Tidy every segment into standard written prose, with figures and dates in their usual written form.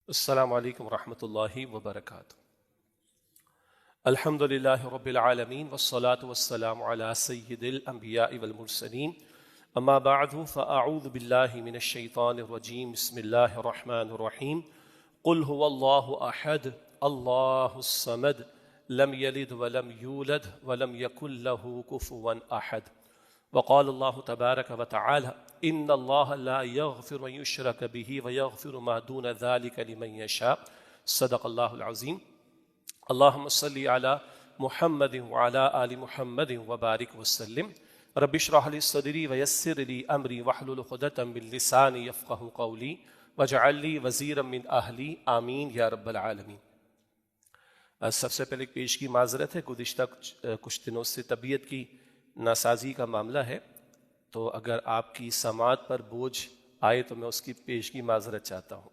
السلام علیکم ورحمۃ اللہ وبرکاتہ۔ الحمد للہ رب العالمین والصلاة والسلام علی سید الانبیاء والمرسلین، اما بعد فاعوذ باللہ من الشیطان الرجیم، بسم اللہ الرحمن الرحیم۔ قل هو اللہ احد اللہ الصمد لم یلد ولم یولد ولم یکن له کفوا احد۔ وقال اللہ تبارک وتعالی ان اللہ لا یغفر ان یشرک به ویغفر ما دون ذلک لمن یشاء۔ صدق اللہ العظیم۔ اللہم صلی علی محمد وعلی آل محمد وبارک وسلم۔ رب اشرح لی صدری ویسر لی امری واحلل عقدۃ من لسانی یفقہوا قولی واجعل لی وزیرا من اہلی آمین یا رب العالمین۔ سب سے پہلے پیش کی معذرت ہے، گزشتہ کچھ دنوں سے طبیعت کی ناسازی کا معاملہ ہے، تو اگر آپ کی سماعت پر بوجھ آئے تو میں اس کی پیش کی معذرت چاہتا ہوں۔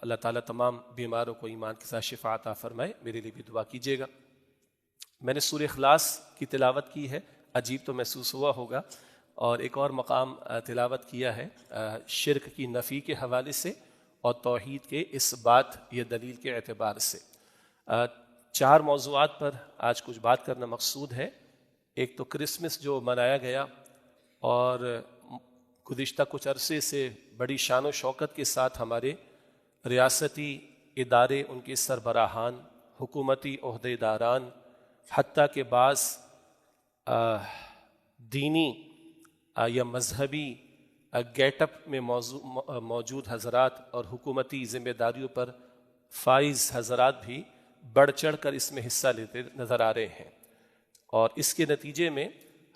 اللہ تعالیٰ تمام بیماروں کو ایمان کے ساتھ شفا عطا فرمائے، میرے لیے بھی دعا کیجیے گا۔ میں نے سورہ اخلاص کی تلاوت کی ہے، عجیب تو محسوس ہوا ہوگا، اور ایک اور مقام تلاوت کیا ہے شرک کی نفی کے حوالے سے اور توحید کے اس بات یا دلیل کے اعتبار سے۔ چار موضوعات پر آج کچھ بات کرنا مقصود ہے۔ ایک تو کرسمس جو منایا گیا اور گزشتہ کچھ عرصے سے بڑی شان و شوکت کے ساتھ ہمارے ریاستی ادارے، ان کے سربراہان، حکومتی عہدے داران، حتیٰ کہ بعض دینی یا مذہبی گیٹ اپ میں موجود حضرات اور حکومتی ذمہ داریوں پر فائز حضرات بھی بڑھ چڑھ کر اس میں حصہ لیتے نظر آ رہے ہیں، اور اس کے نتیجے میں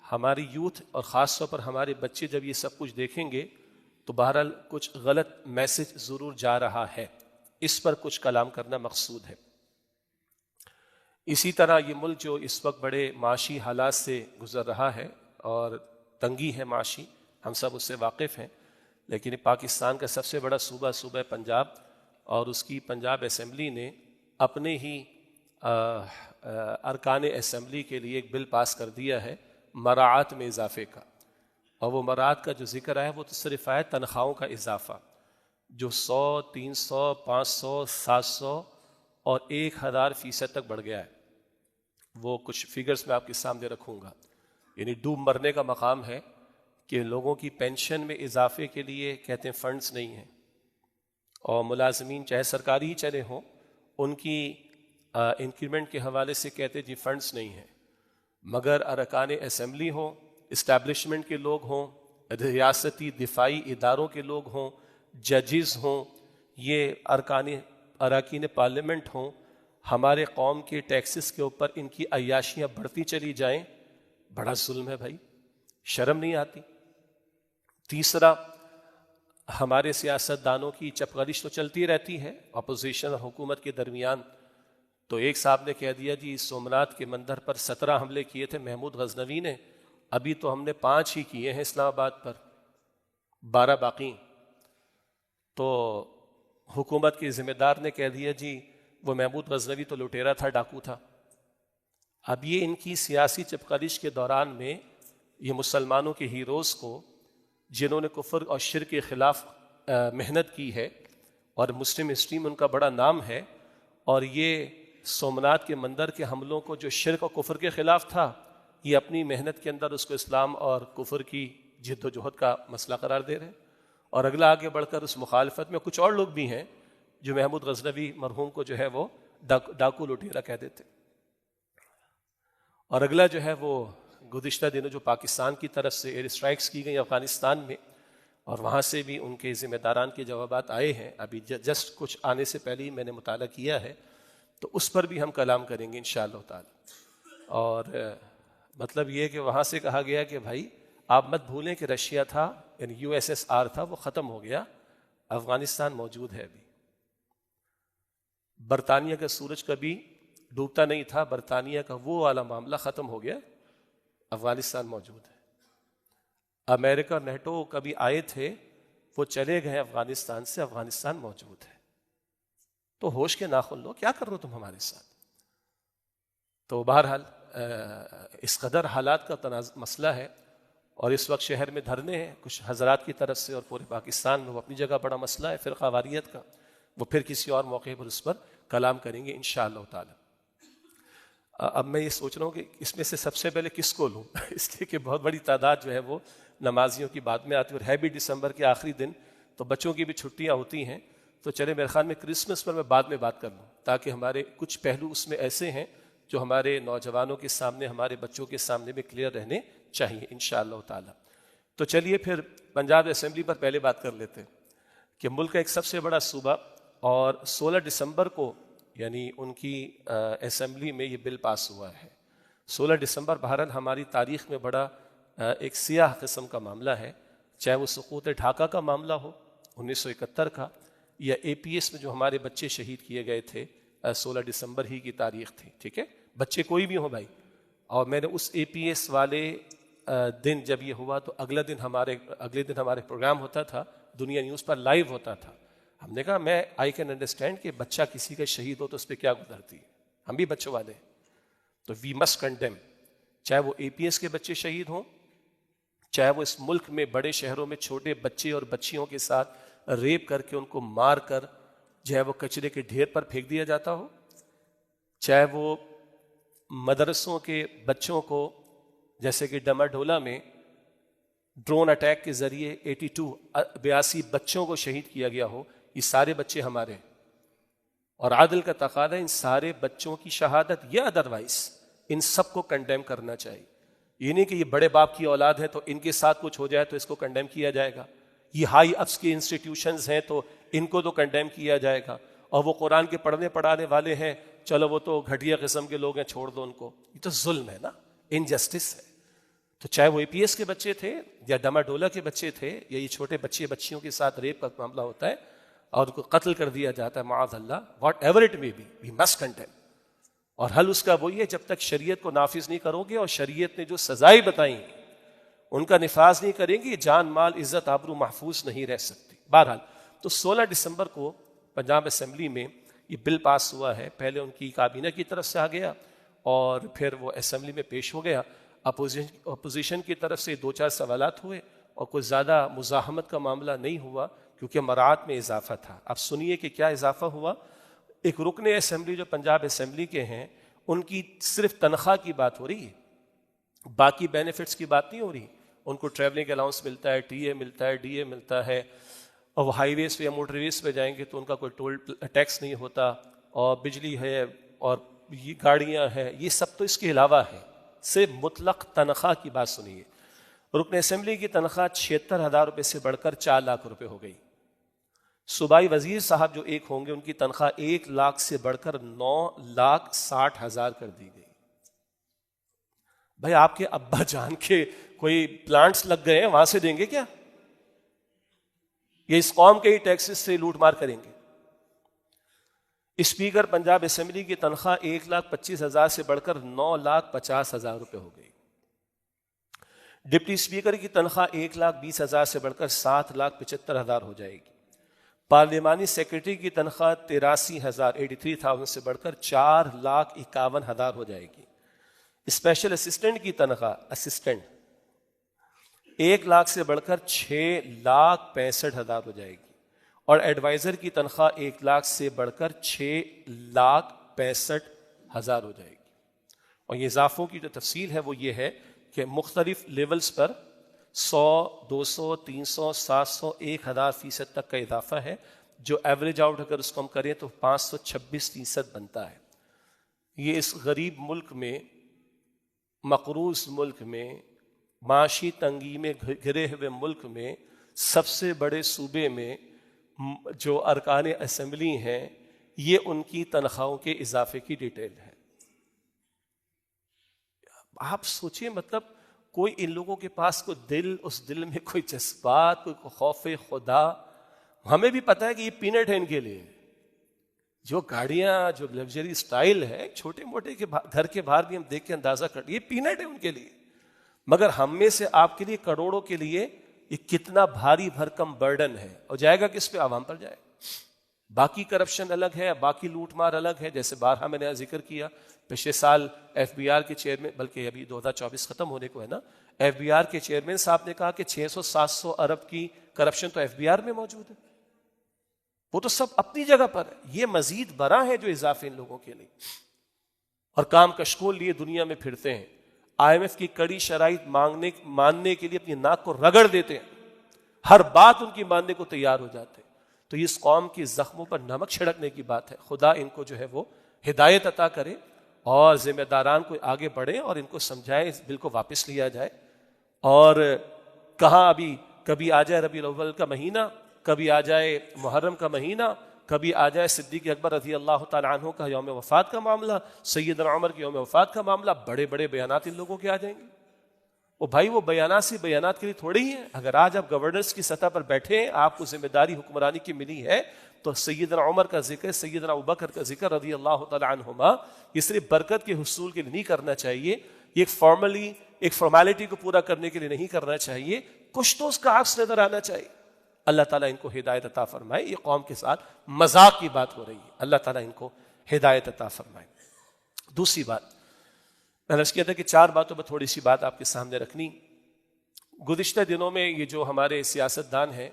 ہماری یوتھ اور خاص طور پر ہمارے بچے جب یہ سب کچھ دیکھیں گے تو بہرحال کچھ غلط میسج ضرور جا رہا ہے، اس پر کچھ کلام کرنا مقصود ہے۔ اسی طرح یہ ملک جو اس وقت بڑے معاشی حالات سے گزر رہا ہے اور تنگی ہے معاشی، ہم سب اس سے واقف ہیں، لیکن پاکستان کا سب سے بڑا صوبہ پنجاب، اور اس کی پنجاب اسمبلی نے اپنے ہی ارکان اسمبلی کے لیے ایک بل پاس کر دیا ہے مراعات میں اضافے کا، اور وہ مراعات کا جو ذکر ہے وہ تو صرف ہے تنخواہوں کا اضافہ، جو 100، 300، 500، 700 اور 1000% تک بڑھ گیا ہے۔ وہ کچھ فگرز میں آپ کے سامنے رکھوں گا، یعنی ڈوب مرنے کا مقام ہے کہ لوگوں کی پینشن میں اضافے کے لیے کہتے ہیں فنڈز نہیں ہیں، اور ملازمین چاہے سرکاری ہی چلے ہوں ان کی انکریمنٹ کے حوالے سے کہتے جی فنڈز نہیں ہیں، مگر ارکان اسمبلی ہوں، اسٹیبلشمنٹ کے لوگ ہوں، ریاستی دفاعی اداروں کے لوگ ہوں، ججز ہوں، یہ اراکین پارلیمنٹ ہوں، ہمارے قوم کے ٹیکسز کے اوپر ان کی عیاشیاں بڑھتی چلی جائیں، بڑا ظلم ہے بھائی، شرم نہیں آتی۔ تیسرا، ہمارے سیاست دانوں کی چپغرش تو چلتی رہتی ہے اپوزیشن اور حکومت کے درمیان۔ تو ایک صاحب نے کہہ دیا جی سومناتھ کے مندر پر 17 حملے کیے تھے محمود غزنوی نے، ابھی تو ہم نے 5 ہی کیے ہیں اسلام آباد پر، 12 باقی۔ تو حکومت کے ذمہ دار نے کہہ دیا جی وہ محمود غزنوی تو لٹیرا تھا، ڈاکو تھا۔ اب یہ ان کی سیاسی چپقلش کے دوران میں یہ مسلمانوں کے ہیروز کو، جنہوں نے کفر اور شرک کے خلاف محنت کی ہے اور مسلم ہسٹری میں ان کا بڑا نام ہے، اور یہ سومناتھ کے مندر کے حملوں کو جو شرک اور کفر کے خلاف تھا، یہ اپنی محنت کے اندر اس کو اسلام اور کفر کی جد و جہد کا مسئلہ قرار دے رہے ہیں، اور اگلا آگے بڑھ کر اس مخالفت میں کچھ اور لوگ بھی ہیں جو محمود غزنوی مرحوم کو جو ہے وہ ڈاکو لٹیرا کہہ دیتے، اور اگلا جو ہے وہ گزشتہ دنوں جو پاکستان کی طرف سے ایئر اسٹرائکس کی گئی افغانستان میں، اور وہاں سے بھی ان کے ذمہ داران کے جوابات آئے ہیں، ابھی جسٹ کچھ آنے سے پہلے ہی میں نے مطالعہ کیا ہے، تو اس پر بھی ہم کلام کریں گے انشاءاللہ تعالی۔ اور مطلب یہ کہ وہاں سے کہا گیا کہ بھائی آپ مت بھولیں کہ رشیا تھا، یعنی USSR تھا، وہ ختم ہو گیا، افغانستان موجود ہے ابھی۔ برطانیہ کا سورج کبھی ڈوبتا نہیں تھا، برطانیہ کا وہ والا معاملہ ختم ہو گیا، افغانستان موجود ہے۔ امریکہ اور نیٹو کبھی آئے تھے، وہ چلے گئے افغانستان سے، افغانستان موجود ہے۔ تو ہوش کے ناخن لو، کیا کر رہے ہو تم ہمارے ساتھ؟ تو بہرحال اس قدر حالات کا مسئلہ ہے، اور اس وقت شہر میں دھرنے ہیں کچھ حضرات کی طرف سے، اور پورے پاکستان میں وہ اپنی جگہ بڑا مسئلہ ہے فرقہ واریت کا، وہ پھر کسی اور موقع پر اس پر کلام کریں گے انشاءاللہ تعالی۔ اب میں یہ سوچ رہا ہوں کہ اس میں سے سب سے پہلے کس کو لوں اس لیے کہ بہت بڑی تعداد جو ہے وہ نمازیوں کی بعد میں آتی ہے، اور ہے بھی دسمبر کے آخری دن، تو بچوں کی بھی چھٹیاں ہوتی ہیں، تو چلے میرے خیال میں کرسمس پر میں بعد میں بات کر لوں، تاکہ ہمارے کچھ پہلو اس میں ایسے ہیں جو ہمارے نوجوانوں کے سامنے، ہمارے بچوں کے سامنے میں کلیئر رہنے چاہیے انشاءاللہ تعالی۔ تو چلیے پھر پنجاب اسمبلی پر پہلے بات کر لیتے ہیں کہ ملک کا ایک سب سے بڑا صوبہ، اور 16 دسمبر کو یعنی ان کی اسمبلی میں یہ بل پاس ہوا ہے۔ 16 دسمبر بہرحال ہماری تاریخ میں بڑا ایک سیاہ قسم کا معاملہ ہے، چاہے وہ سقوط ڈھاکہ کا معاملہ ہو 1971 کا، یا اے پی ایس میں جو ہمارے بچے شہید کیے گئے تھے 16 دسمبر ہی کی تاریخ تھی، ٹھیک ہے، بچے کوئی بھی ہوں بھائی۔ اور میں نے اس اے پی ایس والے دن جب یہ ہوا تو اگلے دن ہمارے پروگرام ہوتا تھا، دنیا نیوز پر لائیو ہوتا تھا۔ ہم نے کہا میں آئی کین انڈرسٹینڈ کہ بچہ کسی کا شہید ہو تو اس پہ کیا گزرتی ہے، ہم بھی بچوں والے ہیں، تو وی مسٹ کنڈیم، چاہے وہ اے پی ایس کے بچے شہید ہوں، چاہے وہ اس ملک میں بڑے شہروں میں چھوٹے بچے اور بچیوں کے ساتھ ریپ کر کے ان کو مار کر چاہے وہ کچرے کے ڈھیر پر پھینک دیا جاتا ہو، چاہے وہ مدرسوں کے بچوں کو جیسے کہ ڈمہ ڈولا میں ڈرون اٹیک کے ذریعے 82 بچوں کو شہید کیا گیا ہو، یہ سارے بچے ہمارے ہیں، اور عادل کا تقاضا ان سارے بچوں کی شہادت یا ادروائز ان سب کو کنڈیم کرنا چاہیے۔ یہ نہیں کہ یہ بڑے باپ کی اولاد ہے تو ان کے ساتھ کچھ ہو جائے تو اس کو کنڈیم کیا جائے گا، یہ ہائی اپس کے انسٹیٹیوشنز ہیں تو ان کو تو کنڈیم کیا جائے گا، اور وہ قرآن کے پڑھنے پڑھانے والے ہیں چلو وہ تو گھٹیا قسم کے لوگ ہیں چھوڑ دو ان کو، یہ تو ظلم ہے نا، انجسٹس ہے۔ تو چاہے وہ اے پی ایس کے بچے تھے یا ڈما ڈولا کے بچے تھے، یا یہ چھوٹے بچے بچیوں کے ساتھ ریپ کا معاملہ ہوتا ہے اور ان کو قتل کر دیا جاتا ہے معاذ اللہ، whatever it may be, we must condemn. اور حل اس کا وہی ہے، جب تک شریعت کو نافذ نہیں کرو گے اور شریعت نے جو سزائیں بتائیں ان کا نفاذ نہیں کریں گے، جان مال عزت آبرو محفوظ نہیں رہ سکتی۔ بہرحال تو 16 دسمبر کو پنجاب اسمبلی میں یہ بل پاس ہوا ہے، پہلے ان کی کابینہ کی طرف سے آ گیا اور پھر وہ اسمبلی میں پیش ہو گیا۔ اپوزیشن کی طرف سے 2-4 سوالات ہوئے اور کوئی زیادہ مزاحمت کا معاملہ نہیں ہوا کیونکہ مراعات میں اضافہ تھا۔ اب سنیے کہ کیا اضافہ ہوا۔ ایک رکن اسمبلی جو پنجاب اسمبلی کے ہیں ان کی صرف تنخواہ کی بات ہو رہی ہے، باقی بینیفٹس کی بات نہیں ہو رہی۔ ان کو ٹریولنگ الاؤنس ملتا ہے، ٹی اے ملتا ہے، ڈی اے ملتا ہے، اور وہ ہائی ویز پہ یا موٹر ویز پہ جائیں گے تو ان کا کوئی ٹول ٹیکس نہیں ہوتا، اور بجلی ہے اور یہ گاڑیاں ہیں، یہ سب تو اس کے علاوہ ہے۔ صرف مطلق تنخواہ کی بات سنیے، رکن اسمبلی کی تنخواہ 76,000 روپے سے بڑھ کر 4 لاکھ روپے ہو گئی۔ صوبائی وزیر صاحب جو ایک ہوں گے ان کی تنخواہ 1 لاکھ سے بڑھ کر 9,60,000 کر دی گئی۔ بھائی آپ کے ابا جان کے کوئی پلانٹس لگ گئے ہیں، وہاں سے دیں گے کیا؟ یہ اس قوم کے ہی ٹیکسز سے لوٹ مار کریں گے۔ اسپیکر پنجاب اسمبلی کی تنخواہ 1,25,000 سے بڑھ کر 9,50,000 روپے ہو گئی۔ ڈپٹی اسپیکر کی تنخواہ 1,20,000 سے بڑھ کر 7,75,000 ہو جائے گی۔ پارلیمانی سیکرٹری کی تنخواہ 83,000 سے بڑھ کر 4,51,000 ہو جائے گی۔ اسپیشل اسسٹنٹ کی تنخواہ 1 لاکھ سے بڑھ کر 6,65,000 ہو جائے گی، اور ایڈوائزر کی تنخواہ 1 لاکھ سے بڑھ کر 6,65,000 ہو جائے گی۔ اور یہ اضافوں کی جو تفصیل ہے وہ یہ ہے کہ مختلف لیولز پر 100، 200، 300، 700، 1,000% تک کا اضافہ ہے، جو ایوریج آؤٹ اگر اس کو ہم کریں تو 526% بنتا ہے۔ یہ اس غریب ملک میں، مقروض ملک میں، معاشی تنگی میں گھرے ہوئے ملک میں، سب سے بڑے صوبے میں جو ارکان اسمبلی ہیں، یہ ان کی تنخواہوں کے اضافے کی ڈیٹیل ہے۔ آپ سوچیں، مطلب کوئی ان لوگوں کے پاس کوئی دل، اس دل میں کوئی جذبات، کوئی خوف خدا۔ ہمیں بھی پتہ ہے کہ یہ پینٹ ہے ان کے لیے، جو گاڑیاں، جو لگژری سٹائل ہے، چھوٹے موٹے کے گھر کے باہر بھی ہم دیکھ کے اندازہ کر، یہ پینٹ ہے ان کے لیے، مگر ہم میں سے آپ کے لیے، کروڑوں کے لیے یہ کتنا بھاری بھرکم برڈن ہے، اور جائے گا کس پہ؟ عوام پر جائے۔ باقی کرپشن الگ ہے، باقی لوٹ مار الگ ہے، جیسے بارہا میں نے ذکر کیا، پچھلے سال ایف بی آر کے چیئرمین، بلکہ ابھی 2024 ختم ہونے کو ہے نا، ایف بی آر کے چیئرمین صاحب نے کہا کہ 600-700 ارب کی کرپشن تو ایف بی آر میں موجود ہے۔ وہ تو سب اپنی جگہ پر ہے، یہ مزید برآں ہے جو اضافے ان لوگوں کے لیے، اور کام کشکول لیے دنیا میں پھرتے ہیں، IMF کی کڑی شرائط ماننے کے لیے اپنی ناک کو رگڑ دیتے ہیں، ہر بات ان کی ماننے کو تیار ہو جاتے ہیں۔ تو اس قوم کی زخموں پر نمک چھڑکنے کی بات ہے۔ خدا ان کو جو ہے وہ ہدایت عطا کرے، اور ذمہ داران کو آگے بڑھیں اور ان کو سمجھائیں، اس بل کو واپس لیا جائے۔ اور کہاں ابھی کبھی آ جائے ربیع الاول کا مہینہ، کبھی آ جائے محرم کا مہینہ، کبھی آ جائے صدیق اکبر رضی اللہ تعالیٰ عنہ کا یوم وفات کا معاملہ، سیدنا عمر کے یوم وفات کا معاملہ، بڑے بڑے بیانات ان لوگوں کے آ جائیں گے۔ وہ بھائی وہ بیانات سے بیانات کے لیے تھوڑی ہی ہیں۔ اگر آج آپ گورننس کی سطح پر بیٹھے ہیں، آپ کو ذمہ داری حکمرانی کی ملی ہے، تو سیدنا عمر کا ذکر، سیدنا ابوبکر کا ذکر رضی اللہ تعالیٰ عنہما، یہ صرف برکت کے حصول کے لیے نہیں کرنا چاہیے، یہ ایک فارمیلٹی کو پورا کرنے کے لیے نہیں کرنا چاہیے، کچھ تو اس کا عکس نظر آنا چاہیے۔ اللہ تعالیٰ ان کو ہدایت عطا فرمائے۔ یہ قوم کے ساتھ مذاق کی بات ہو رہی ہے، اللہ تعالیٰ ان کو ہدایت عطا فرمائے۔ دوسری بات میں نے کیا تھا کہ 4 باتوں پر تھوڑی سی بات آپ کے سامنے رکھنی۔ گزشتہ دنوں میں یہ جو ہمارے سیاستدان ہیں،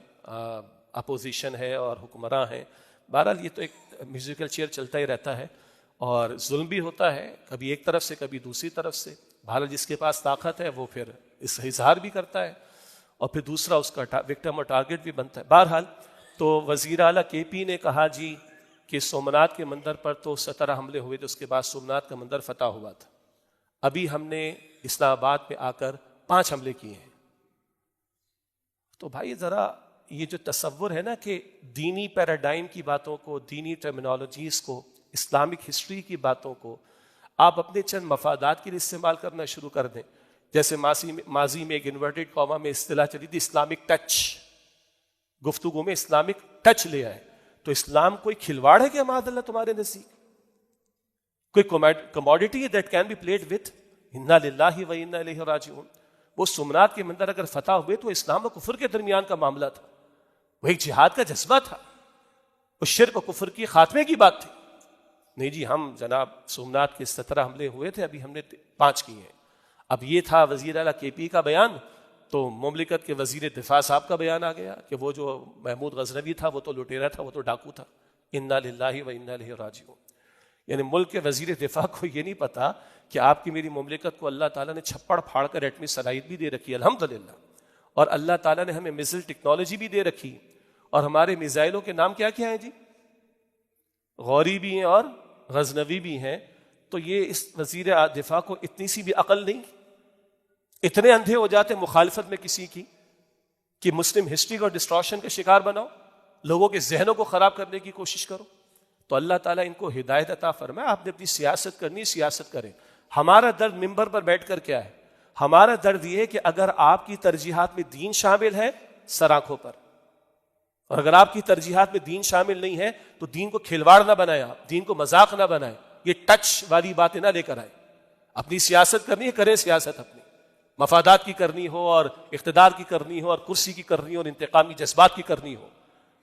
اپوزیشن ہے اور حکمراں ہیں، بہرحال یہ تو ایک میوزیکل چیئر چلتا ہی رہتا ہے، اور ظلم بھی ہوتا ہے، کبھی ایک طرف سے کبھی دوسری طرف سے۔ بہرحال جس کے پاس طاقت ہے وہ پھر اس کا اظہار بھی کرتا ہے، اور پھر دوسرا اس کا وکٹم اور ٹارگٹ بھی بنتا ہے۔ بہرحال تو وزیر اعلیٰ KP نے کہا جی کہ سومناتھ کے مندر پر تو 17 حملے ہوئے تھے، اس کے بعد سومناتھ کا مندر فتح ہوا تھا، ابھی ہم نے اسلام آباد میں آ کر 5 حملے کیے ہیں۔ تو بھائی ذرا یہ جو تصور ہے نا کہ دینی پیراڈائم کی باتوں کو، دینی ٹرمینالوجیز کو، اسلامک ہسٹری کی باتوں کو آپ اپنے چند مفادات کے لیے استعمال کرنا شروع کر دیں، جیسے ماضی میں ایک انورٹڈ کاما میں اصطلاح چلی تھی اسلامک ٹچ، گفتگو میں اسلامک ٹچ لے آئے، تو اسلام کوئی کھلواڑ ہے کہ معاذ اللہ تمہارے نزدیک؟ کوئی کموڈیٹی ہے that can be played with? انا للہ و انا الیہ راجعون۔ وہ سومناتھ کے مندر اگر فتح ہوئے تو اسلام و کفر کے درمیان کا معاملہ تھا، وہ ایک جہاد کا جذبہ تھا، وہ شرک و کفر کی خاتمے کی بات تھی۔ نہیں جی ہم جناب سومناتھ کے 17 حملے ہوئے تھے، ابھی ہم نے 5 کیے ہیں۔ اب یہ تھا وزیر اعلیٰ KP کا بیان، تو مملکت کے وزیر دفاع صاحب کا بیان آ گیا کہ وہ جو محمود غزنوی تھا وہ تو لٹیرا تھا، وہ تو ڈاکو تھا۔ انا للہ و انا الیہ راجعون۔ یعنی ملک کے وزیر دفاع کو یہ نہیں پتا کہ آپ کی میری مملکت کو اللہ تعالیٰ نے چھپڑ پھاڑ کر ایٹمی صلاحیت بھی دے رکھی ہے الحمدللہ، اور اللہ تعالیٰ نے ہمیں میزائل ٹیکنالوجی بھی دے رکھی، اور ہمارے میزائلوں کے نام کیا کیا ہیں جی؟ غوری بھی ہیں اور غزنوی بھی ہیں۔ تو یہ اس وزیر دفاع کو اتنی سی بھی عقل نہیں، اتنے اندھے ہو جاتے مخالفت میں کسی کی کہ مسلم ہسٹری کو ڈسٹورشن کا شکار بناؤ، لوگوں کے ذہنوں کو خراب کرنے کی کوشش کرو۔ تو اللہ تعالیٰ ان کو ہدایت عطا فرمائے۔ آپ نے اپنی سیاست کرنی، سیاست کریں۔ ہمارا درد ممبر پر بیٹھ کر کیا ہے؟ ہمارا درد یہ ہے کہ اگر آپ کی ترجیحات میں دین شامل ہے سر آنکھوں پر، اور اگر آپ کی ترجیحات میں دین شامل نہیں ہے تو دین کو کھلواڑ نہ بنائیں، آپ دین کو مذاق نہ بنائیں، یہ ٹچ والی باتیں نہ لے کر آئیں۔ اپنی سیاست کرنی ہے، کریں سیاست، اپنی مفادات کی کرنی ہو اور اقتدار کی کرنی ہو اور کرسی کی کرنی ہو اور انتقامی جذبات کی کرنی ہو،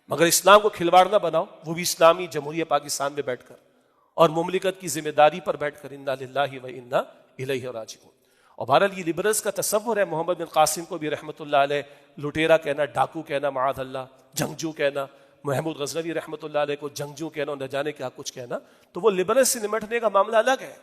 مگر اسلام کو کھلواڑ نہ بناؤ، وہ بھی اسلامی جمہوریہ پاکستان میں بیٹھ کر اور مملکت کی ذمہ داری پر بیٹھ کر۔ انا للہ و انا الیہ راجعون۔ اور بہرحال یہ لبرلز کا تصور ہے، محمد بن قاسم کو بھی رحمۃ اللہ علیہ لٹیرا کہنا، ڈاکو کہنا، معاذ اللہ، جنگجو کہنا، محمود غزنوی رحمۃ اللہ علیہ کو جنگجو کہنا، نہ جانے کیا کچھ کہنا، تو وہ لبرلز سے نمٹنے کا معاملہ الگ ہے۔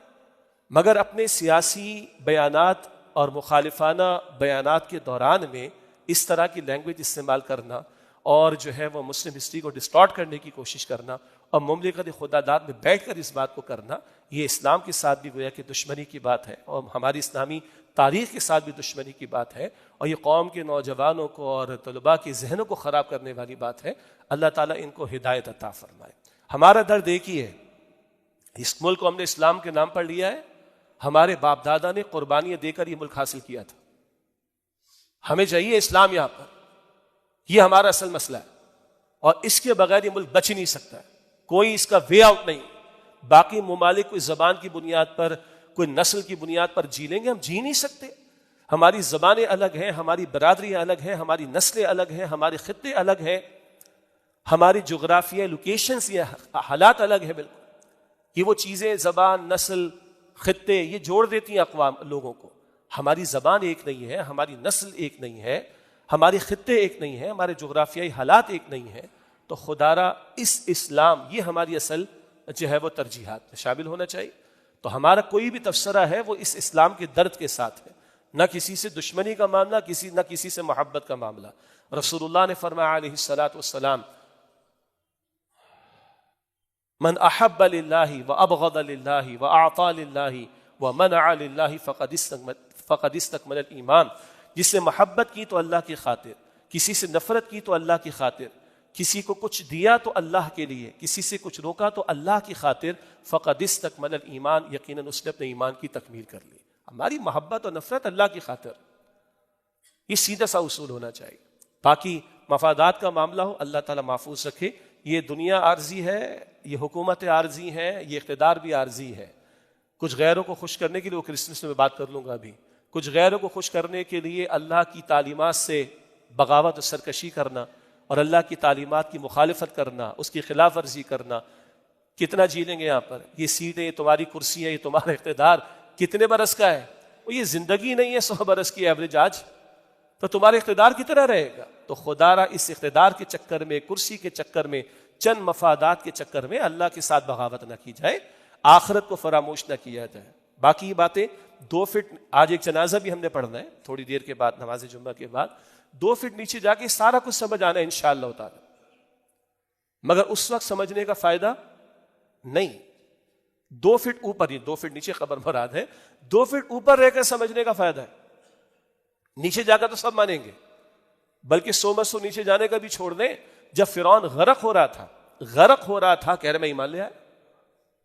مگر اپنے سیاسی بیانات اور مخالفانہ بیانات کے دوران میں اس طرح کی لینگویج استعمال کرنا اور جو ہے وہ مسلم ہسٹری کو ڈسٹارٹ کرنے کی کوشش کرنا اور مملکت خدا داد میں بیٹھ کر اس بات کو کرنا، یہ اسلام کے ساتھ بھی گویا کہ دشمنی کی بات ہے، اور ہماری اسلامی تاریخ کے ساتھ بھی دشمنی کی بات ہے، اور یہ قوم کے نوجوانوں کو اور طلباء کے ذہنوں کو خراب کرنے والی بات ہے۔ اللہ تعالیٰ ان کو ہدایت عطا فرمائے۔ ہمارا درد ایک ہی ہے، اس ملک کو ہم نے اسلام کے نام پر لیا ہے، ہمارے باپ دادا نے قربانیاں دے کر یہ ملک حاصل کیا تھا، ہمیں چاہیے اسلام یہاں پر، یہ ہمارا اصل مسئلہ ہے، اور اس کے بغیر یہ ملک بچ ہی نہیں سکتا ہے، کوئی اس کا وے آؤٹ نہیں۔ باقی ممالک کوئی زبان کی بنیاد پر، کوئی نسل کی بنیاد پر جی لیں گے، ہم جی نہیں سکتے۔ ہماری زبانیں الگ ہیں، ہماری برادریاں الگ ہیں، ہماری نسلیں الگ ہیں، ہمارے خطے الگ ہیں، ہماری جغرافیہ لوکیشنز، یہ حالات الگ ہیں بالکل۔ یہ وہ چیزیں، زبان، نسل، خطے، یہ جوڑ دیتی ہیں اقوام لوگوں کو۔ ہماری زبان ایک نہیں ہے، ہماری نسل ایک نہیں ہے، ہمارے خطے ایک نہیں ہیں، ہمارے جغرافیائی حالات ایک نہیں ہیں، تو خدا را اس اسلام یہ ہماری اصل جو ہے وہ ترجیحات میں شامل ہونا چاہیے. تو ہمارا کوئی بھی تبصرہ ہے وہ اس اسلام کے درد کے ساتھ ہے، نہ کسی سے دشمنی کا معاملہ، نہ کسی سے محبت کا معاملہ. رسول اللہ نے فرمایا علیہ الصلاۃ والسلام من احب للہ وابغض للہ واعطى للہ ومنع للہ فقد استکمل الایمان. جس سے محبت کی تو اللہ کی خاطر، کسی سے نفرت کی تو اللہ کی خاطر، کسی کو کچھ دیا تو اللہ کے لیے، کسی سے کچھ روکا تو اللہ کی خاطر، فقد استکمل الایمان، یقیناً اس نے اپنے ایمان کی تکمیل کر لی. ہماری محبت اور نفرت اللہ کی خاطر، یہ سیدھا سا اصول ہونا چاہیے. باقی مفادات کا معاملہ ہو، اللہ تعالیٰ محفوظ رکھے. یہ دنیا عارضی ہے، یہ حکومت عارضی ہے، یہ اقتدار بھی عارضی ہے. کچھ غیروں کو خوش کرنے کے لیے، وہ کرسمس میں بات کر لوں گا ابھی، کچھ غیروں کو خوش کرنے کے لیے اللہ کی تعلیمات سے بغاوت اور سرکشی کرنا اور اللہ کی تعلیمات کی مخالفت کرنا، اس کی خلاف ورزی کرنا. کتنا جی لیں گے یہاں پر؟ یہ سیٹیں، یہ تمہاری کرسی ہے، یہ تمہارا اقتدار کتنے برس کا ہے؟ وہ یہ زندگی نہیں ہے 100 برس کی ایوریج آج، تو تمہارا اقتدار کتنا رہے گا؟ تو خدا را اس اقتدار کے چکر میں، کرسی کے چکر میں، چند مفادات کے چکر میں اللہ کے ساتھ بغاوت نہ کی جائے، آخرت کو فراموش نہ کیا جائے. باقی یہ باتیں 2 فٹ، آج ایک جنازہ بھی ہم نے پڑھنا ہے تھوڑی دیر کے بعد، نماز جمعہ کے بعد. 2 فٹ نیچے جا کے سارا کچھ سمجھ آنا ہے انشاءاللہ تعالی، مگر اس وقت سمجھنے کا فائدہ نہیں. 2 فٹ اوپر، یہ 2 فٹ نیچے قبر مراد ہے، 2 فٹ اوپر رہ کر سمجھنے کا فائدہ ہے. نیچے جا کر تو سب مانیں گے، بلکہ 100 مسو نیچے جانے کا بھی چھوڑ دیں. جب فرعون غرق ہو رہا تھا کہہ رہے میں ایمان لے آیا،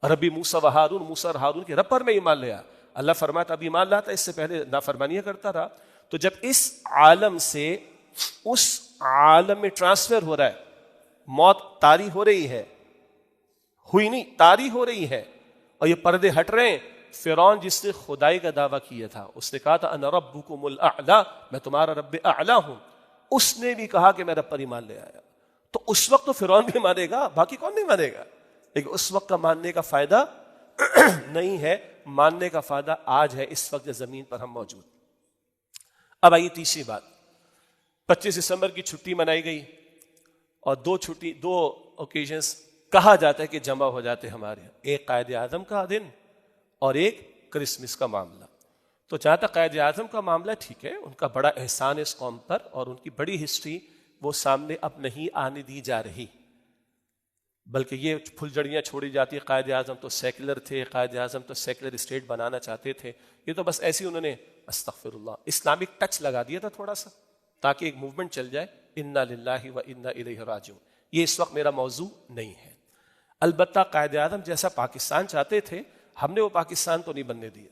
ربی موسیٰ و ہارون، موسیٰ اور ہارون کے رب پر میں ایمان لے آیا. اللہ فرماتا اب ایمان لاتا، اس سے پہلے نافرمانیاں کرتا رہا. تو جب اس عالم سے اس عالم میں ٹرانسفر ہو رہا ہے، موت طاری ہو رہی ہے، ہوئی نہیں طاری ہو رہی ہے، اور یہ پردے ہٹ رہے ہیں. فرعون جس نے خدائی کا دعویٰ کیا تھا، اس نے کہا تھا انا ربکم الاعلی، میں تمہارا رب اعلی ہوں، اس نے بھی کہا کہ میں رب پر ایمان لے آیا. تو اس وقت تو فرعون بھی مانے گا، باقی کون نہیں مانے گا. لیکن اس وقت کا ماننے کا فائدہ نہیں ہے، ماننے کا فائدہ آج ہے، اس وقت زمین پر ہم موجود. اب آئیے تیسری بات. 25 دسمبر کی چھٹی منائی گئی، اور 2 اوکیزنز کہا جاتا ہے کہ جمع ہو جاتے ہمارے یہاں، ایک قائد اعظم کا دن اور ایک کرسمس کا معاملہ. تو جہاں تک قائد اعظم کا معاملہ ٹھیک ہے، ان کا بڑا احسان ہے اس قوم پر، اور ان کی بڑی ہسٹری وہ سامنے اب نہیں آنے دی جا رہی، بلکہ یہ پھلجھڑیاں چھوڑی جاتی ہے. قائد اعظم تو سیکولر تھے، قائد اعظم تو سیکولر اسٹیٹ بنانا چاہتے تھے. یہ تو بس ایسی انہوں نے استغفر اللہ اسلامک ٹچ لگا دیا تھا تھوڑا سا، تاکہ ایک موومنٹ چل جائے. انا للہ و انا الیہ راجعون. یہ اس وقت میرا موضوع نہیں ہے. البتہ قائد اعظم جیسا پاکستان چاہتے تھے، ہم نے وہ پاکستان تو نہیں بننے دیا،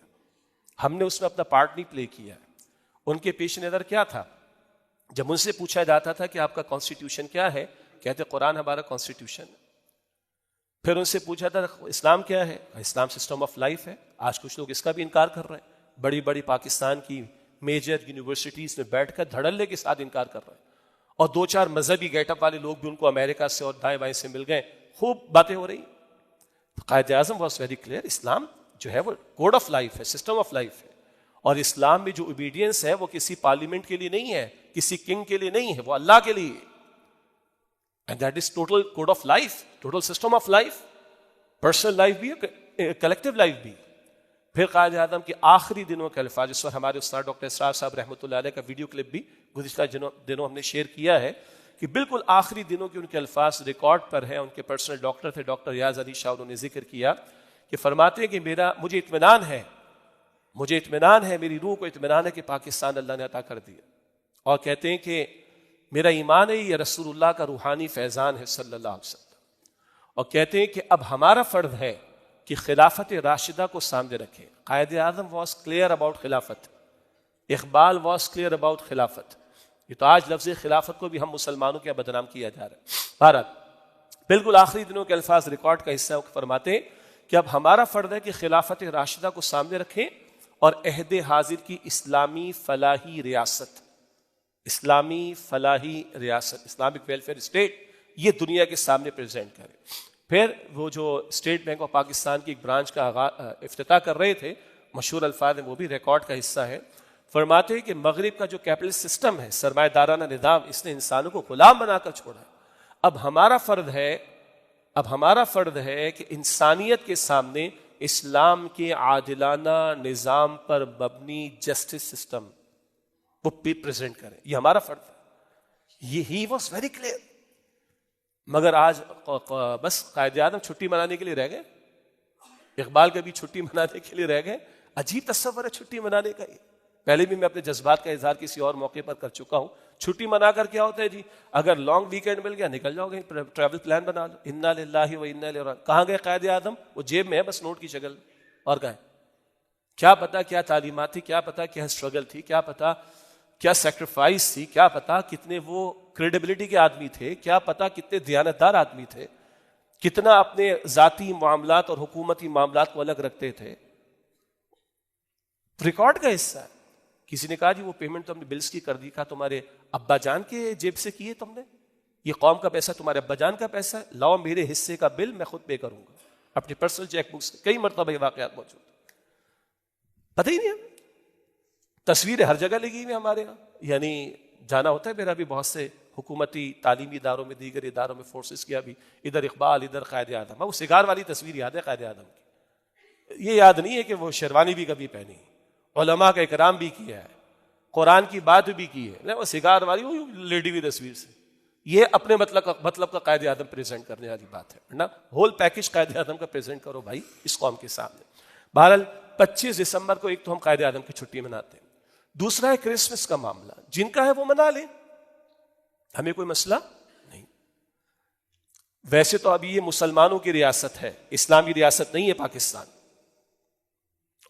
ہم نے اس میں اپنا پارٹ نہیں پلے کیا. ان کے پیش نظر کیا تھا؟ جب ان سے پوچھا جاتا تھا کہ آپ کا کانسٹیٹیوشن کیا ہے، کہتے قرآن ہمارا کانسٹیٹیوشن. پھر ان سے پوچھا تھا اسلام کیا ہے، اسلام سسٹم آف لائف ہے. آج کچھ لوگ اس کا بھی انکار کر رہے ہیں، بڑی بڑی پاکستان کی میجر یونیورسٹیز میں بیٹھ کر دھڑلے کے ساتھ انکار کر رہے ہیں. اور 2-4 مذہبی گیٹ اپ والے لوگ بھی ان کو امریکہ سے اور دائیں بائیں سے مل گئے، خوب باتیں ہو رہی. Quaid Azam was very clear, اسلام جو ہے وہ کوڈ آف لائف ہے، سسٹم آف لائف ہے. اور اسلام میں جو اوبیڈینس ہے وہ کسی پارلیمنٹ کے لیے نہیں ہے، کسی کنگ کے لیے نہیں ہے، وہ اللہ کے لیے. And that is total code of life, total system of life, personal life بھی ہے، کلیکٹیو لائف بھی. پھر قائد اعظم کے آخری دنوں کے الفاظ، اس پر ہمارے استاد ڈاکٹر اسرار صاحب رحمۃ اللہ علیہ کا ویڈیو کلپ بھی گزشتہ دنوں ہم نے شیئر کیا ہے، کہ بالکل آخری دنوں کے ان کے الفاظ ریکارڈ پر ہیں. ان کے پرسنل ڈاکٹر تھے ڈاکٹر ریاض علی شاہ، انہوں نے ذکر کیا کہ فرماتے ہیں کہ مجھے اطمینان ہے، میری روح کو اطمینان ہے کہ پاکستان اللہ نے عطا کر دیا. اور کہتے ہیں کہ میرا ایمان ہے یہ رسول اللہ کا روحانی فیضان ہے صلی اللہ علیہ وسلم. اور کہتے ہیں کہ اب ہمارا فرض ہے کہ خلافت راشدہ کو سامنے رکھیں. Quaid Azam was clear about خلافت، اقبال واز کلیئر اباؤٹ خلافت. یہ تو آج لفظ خلافت کو بھی ہم مسلمانوں کے بدنام کیا جا رہا ہے. بہرحال بالکل آخری دنوں کے الفاظ ریکارڈ کا حصہ فرماتے ہیں کہ اب ہمارا فرض ہے کہ خلافت راشدہ کو سامنے رکھیں اور عہد حاضر کی اسلامی فلاحی ریاست، اسلامک ویلفیئر اسٹیٹ، یہ دنیا کے سامنے پریزنٹ کرے. پھر وہ جو اسٹیٹ بینک آف پاکستان کی ایک برانچ کا افتتاح کر رہے تھے، مشہور الفاظ ہیں، وہ بھی ریکارڈ کا حصہ ہے. فرماتے ہیں کہ مغرب کا جو کیپٹلسٹ سسٹم ہے، سرمایہ دارانہ نظام، اس نے انسانوں کو غلام بنا کر چھوڑا ہے. اب ہمارا فرض ہے کہ انسانیت کے سامنے اسلام کے عادلانہ نظام پر مبنی جسٹس سسٹم وہ پریزنٹ کریں. یہ ہمارا فرض ہے. یہ ہی واز ویری کلیئر. مگر آج بس قائد اعظم چھٹی منانے کے لیے رہ گئے, اقبال کبھی چھٹی منانے کے لیے رہ گئے. عجیب تصور ہے چھٹی منانے کا. یہ پہلے بھی میں اپنے جذبات کا اظہار کسی اور موقع پر کر چکا ہوں. چھٹی منا کر کیا ہوتا ہے جی؟ اگر لانگ ویکینڈ مل گیا نکل جاؤ گے, ٹریول پلان بنا لو. انا للہ و انا الیہ راجعون. کہاں گئے قائد اعظم؟ وہ جیب میں ہے بس نوٹ کی شکل. اور کہاں؟ کیا پتا کیا تعلیمات تھی, کیا پتا کیا اسٹرگل تھی, کیا پتا کیا سیکریفائس تھی, کیا پتا کتنے وہ کریڈیبلٹی کے آدمی تھے, کیا پتا کتنے دیانتدار آدمی تھے, کتنا اپنے ذاتی معاملات اور حکومتی معاملات کو الگ رکھتے تھے. ریکارڈ کا حصہ ہے. کسی نے کہا جی وہ پیمنٹ تو ہم نے بلز کی کر دی. کہا تمہارے ابا جان کے جیب سے کیے تم نے؟ یہ قوم کا پیسہ تمہارے ابا جان کا پیسہ ہے, لاؤ میرے حصے کا بل میں خود پے کروں گا. اپنی پرسنل چیک بک سے. کئی مرتبہ یہ واقعات موجود. پتہ ہی نہیں ہمیں. تصویریں ہر جگہ لگی ہوئی ہمارے یہاں. یعنی جانا ہوتا ہے میرا بھی بہت سے حکومتی تعلیمی اداروں میں, دیگر اداروں میں, فورسز کیا بھی, ادھر اقبال ادھر قائد اعظم. وہ سگار والی تصویر یاد ہے قائد اعظم کی. یہ یاد نہیں ہے کہ وہ شیروانی بھی کبھی پہنی, علماء کا اکرام بھی کیا ہے, قرآن کی بات بھی کی ہے. وہ سگار والی وہ لیڈی ہوئی تصویر سے. یہ اپنے مطلب کا قائد اعظم پریزنٹ کرنے والی بات ہے نا. ہول پیکج قائد اعظم کا پریزنٹ کرو بھائی اس قوم کے سامنے. بہرحال 25 دسمبر کو ایک تو ہم قائد اعظم کی چھٹی مناتے ہیں, دوسرا ہے کرسمس کا معاملہ. جن کا ہے وہ منا لیں, ہمیں کوئی مسئلہ نہیں. ویسے تو ابھی یہ مسلمانوں کی ریاست ہے, اسلامی ریاست نہیں ہے پاکستان.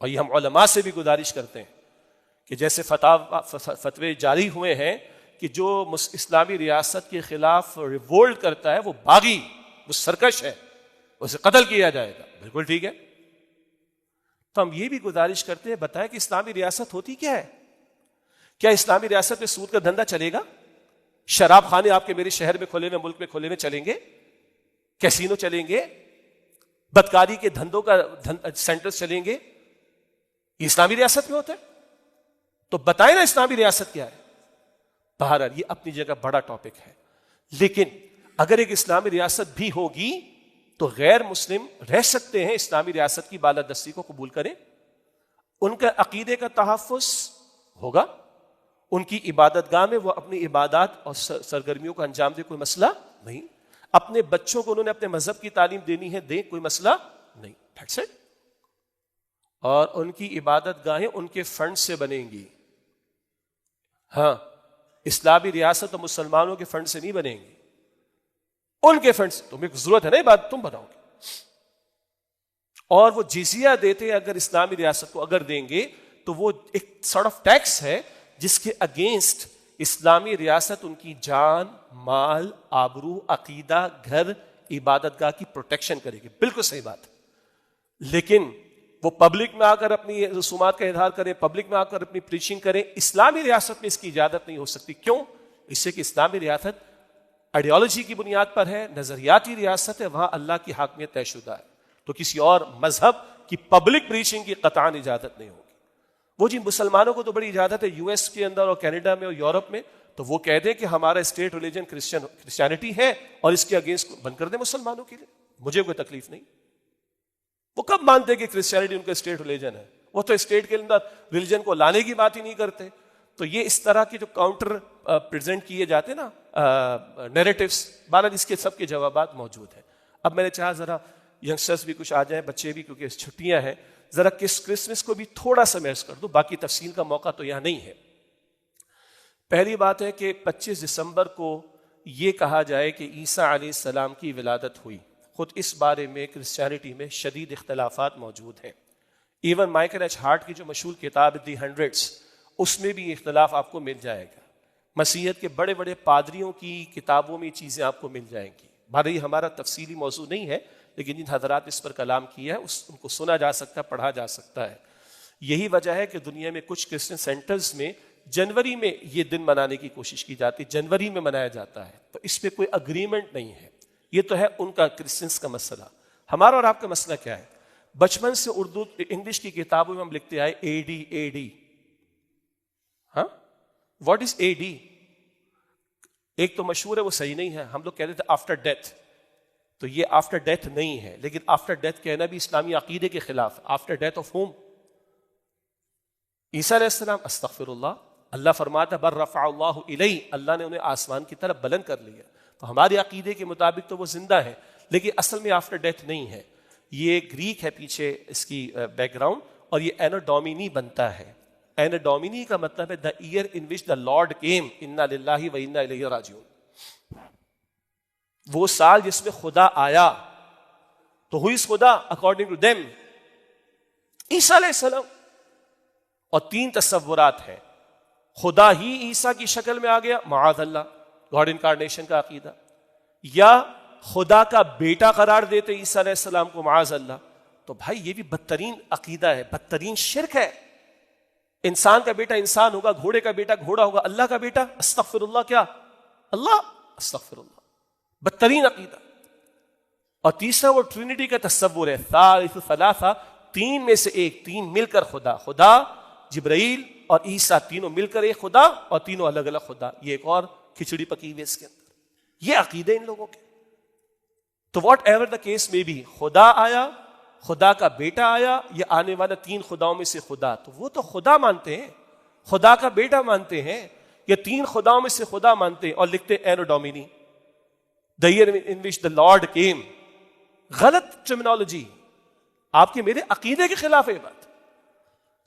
اور یہ ہم علماء سے بھی گزارش کرتے ہیں کہ جیسے فتوے جاری ہوئے ہیں کہ جو اسلامی ریاست کے خلاف ریوولٹ کرتا ہے وہ باغی, وہ سرکش ہے, اسے قتل کیا جائے گا. بالکل ٹھیک ہے. تو ہم یہ بھی گزارش کرتے ہیں بتائیں کہ اسلامی ریاست ہوتی کیا ہے. کیا اسلامی ریاست میں سود کا دھندا چلے گا؟ شراب خانے آپ کے میرے شہر میں کھولے ہوئے, ملک میں کھولے ہوئے چلیں گے؟ کیسینو چلیں گے؟ بدکاری کے دھندوں کا سینٹر چلیں گے؟ یہ اسلامی ریاست میں ہوتا ہے؟ تو بتائیں نا اسلامی ریاست کیا ہے. بہرحال یہ اپنی جگہ بڑا ٹاپک ہے. لیکن اگر ایک اسلامی ریاست بھی ہوگی تو غیر مسلم رہ سکتے ہیں اسلامی ریاست کی بالادستی کو قبول کریں, ان کا عقیدے کا تحفظ ہوگا, ان کی عبادت گاہ میں وہ اپنی عبادات اور سرگرمیوں کو انجام دے, کوئی مسئلہ نہیں. اپنے بچوں کو انہوں نے اپنے مذہب کی تعلیم دینی ہے, دیں, کوئی مسئلہ نہیں. That's it. اور ان کی عبادت گاہیں ان کے فنڈ سے بنیں گی. ہاں, اسلامی ریاست اور مسلمانوں کے فنڈ سے نہیں بنیں گی, ان کے فنڈ سے. تمہیں ضرورت ہے نا عبادت, تم بناؤ گے. اور وہ جزیہ دیتے ہیں اگر اسلامی ریاست کو اگر دیں گے تو وہ ایک سارٹ آف ٹیکس ہے جس کے اگینسٹ اسلامی ریاست ان کی جان, مال, آبرو, عقیدہ, گھر, عبادت گاہ کی پروٹیکشن کرے گی. بالکل صحیح بات. لیکن وہ پبلک میں آ کر اپنی رسومات کا اظہار کریں, پبلک میں آ کر اپنی پریچنگ کریں. اسلامی ریاست میں اس کی اجازت نہیں ہو سکتی. کیوں؟ اس سے کہ اسلامی ریاست آئیڈیالوجی کی بنیاد پر ہے, نظریاتی ریاست ہے, وہاں اللہ کی حاکمیت طے شدہ ہے. تو کسی اور مذہب کی پبلک پریچنگ کی قطعاً اجازت نہیں ہوگی. وہ جی مسلمانوں کو تو بڑی اجازت ہے یو ایس کے اندر اور کینیڈا میں اور یورپ میں, تو وہ کہہ دیں کہ ہمارا اسٹیٹ ریلیجن کرسچینٹی ہے اور اس کے اگینسٹ بند کر دیں مسلمانوں کے لیے, مجھے کوئی تکلیف نہیں. وہ کب مانتے کہ کرسچینٹی ان کا اسٹیٹ ریلیجن ہے؟ وہ تو اسٹیٹ کے اندر ریلیجن کو لانے کی بات ہی نہیں کرتے. تو یہ اس طرح کی جو کاؤنٹر پریزنٹ کیے جاتے نا نیریٹیوز, بہرحال اس کے سب کے جوابات موجود ہیں. اب میں نے چاہا ذرا ینگسٹرز بھی کچھ آ جائیں, بچے بھی, کیونکہ چھٹیاں ہیں, ذرا کرسمس کو بھی تھوڑا سا میس کر دو, باقی تفصیل کا موقع تو یہاں نہیں ہے. پہلی بات ہے کہ 25 دسمبر کو یہ کہا جائے کہ عیسیٰ علیہ السلام کی ولادت ہوئی. خود اس بارے میں کرسچینٹی میں شدید اختلافات موجود ہیں. ایون مائیکل ایچ ہارٹ کی جو مشہور کتاب دی ہنڈریڈس, اس میں بھی اختلاف آپ کو مل جائے گا. مسیحیت کے بڑے بڑے پادریوں کی کتابوں میں چیزیں آپ کو مل جائیں گی. بھارے یہ ہمارا تفصیلی موضوع نہیں ہے, لیکن جن حضرات اس پر کلام کیا ہے ان کو سنا جا سکتا ہے, پڑھا جا سکتا ہے. یہی وجہ ہے کہ دنیا میں کچھ کرسچن سینٹرز میں جنوری میں یہ دن منانے کی کوشش کی جاتی, جنوری میں منایا جاتا ہے. تو اس پہ کوئی اگریمنٹ نہیں ہے. یہ تو ہے ان کا کرسچنس کا مسئلہ. ہمارا اور آپ کا مسئلہ کیا ہے؟ بچپن سے اردو انگلش کی کتابوں میں ہم لکھتے آئے اے ڈی اے ڈی. ہاں, واٹ از اے ڈی؟ ایک تو مشہور ہے وہ صحیح نہیں ہے، ہم لوگ کہتے تھے آفٹر ڈیتھ، تو یہ آفٹر ڈیتھ نہیں ہے، لیکن آفٹر ڈیتھ کہنا بھی اسلامی عقیدے کے خلاف ہے. After death of whom? عیسیٰ علیہ السلام. استغفر اللہ. اللہ فرماتا بر رفع اللہ الیہ، اللہ نے انہیں آسمان کی طرف بلند کر لیا. تو ہمارے عقیدے کے مطابق تو وہ زندہ ہے، لیکن اصل میں آفٹر ڈیتھ نہیں ہے. یہ گریک ہے پیچھے اس کی بیک گراؤنڈ، اور یہ اینو ڈومینی بنتا ہے. اینو ڈومینی کا مطلب ہے دا ایئر ان وچ دا لارڈ کیم، انا للہ و انا الیہ راجعون. وہ سال جس میں خدا آیا. تو ہو از خدا اکارڈنگ ٹو دیم؟ عیسیٰ علیہ السلام. اور 3 تصورات ہیں. خدا ہی عیسیٰ کی شکل میں آ گیا، معاذ اللہ، گاڈ انکارنیشن کا عقیدہ. یا خدا کا بیٹا قرار دیتے عیسیٰ علیہ السلام کو، معاذ اللہ. تو بھائی یہ بھی بدترین عقیدہ ہے، بدترین شرک ہے. انسان کا بیٹا انسان ہوگا، گھوڑے کا بیٹا گھوڑا ہوگا، اللہ کا بیٹا استغفر اللہ، کیا اللہ، استغفر اللہ. بدترین عقیدہ. اور تیسرا وہ ٹرینٹی کا تصور ہے، ثالث ثلاثہ، 3 میں سے ایک، 3 مل کر خدا، خدا، جبرائیل اور عیسیٰ، تینوں مل کر ایک خدا اور تینوں الگ الگ خدا. یہ ایک اور کھچڑی پکی ہوئی اس کے اندر. یہ عقیدے ان لوگوں کے. تو واٹ ایور دا کیس میں بھی، خدا آیا، خدا کا بیٹا آیا، یا آنے والا 3 خداؤں میں سے خدا، تو وہ تو خدا مانتے ہیں، خدا کا بیٹا مانتے ہیں، یا 3 خداؤں میں سے خدا مانتے ہیں، اور لکھتے اینو ڈومینی، دا ایئر ان وچ دا لارڈ کیم. غلط ٹرمینالوجی، آپ کے میرے عقیدے کے خلاف ہے بات.